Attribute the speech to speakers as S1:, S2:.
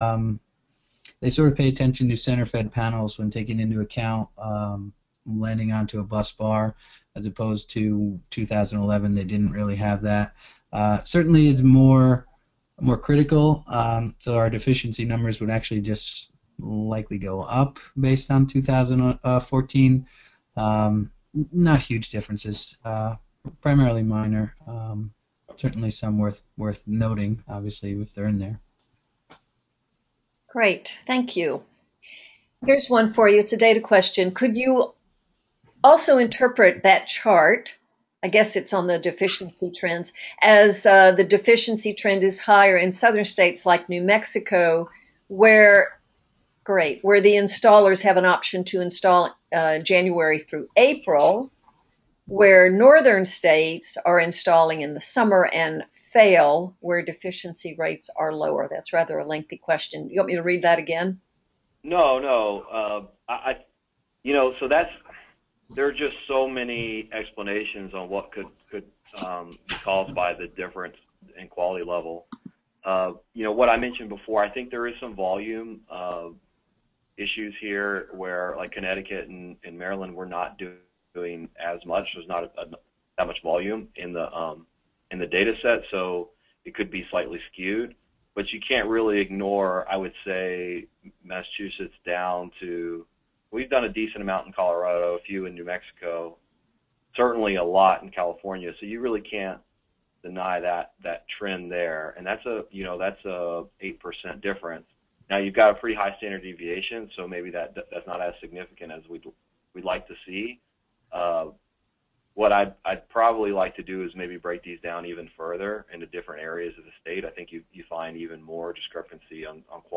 S1: they sort of pay attention to center-fed panels when taking into account landing onto a bus bar, as opposed to 2011. They didn't really have that. Certainly, it's more critical. So our deficiency numbers would actually just likely go up based on 2014. Not huge differences, primarily minor. Certainly some worth noting, obviously, if they're in there.
S2: Great, thank you. Here's one for you. It's a data question. Could you also interpret that chart, I guess it's on the deficiency trends, as the deficiency trend is higher in southern states like New Mexico, where, great, where the installers have an option to install January through April, where northern states are installing in the summer and fail, where deficiency rates are lower. That's rather a lengthy question. You want me to read that again?
S3: No, no. So that's there are just so many explanations on what could be caused by the difference in quality level. What I mentioned before, I think there is some volume issues here where, like Connecticut and Maryland, we're not doing as much. There's not that much volume in the data set, so it could be slightly skewed. But you can't really ignore, I would say, Massachusetts down to, we've done a decent amount in Colorado, a few in New Mexico, certainly a lot in California. So you really can't deny that trend there, and that's a 8% difference. Now you've got a pretty high standard deviation, so maybe that's not as significant as we'd like to see. What I'd probably like to do is maybe break these down even further into different areas of the state. I think you find even more discrepancy on quality.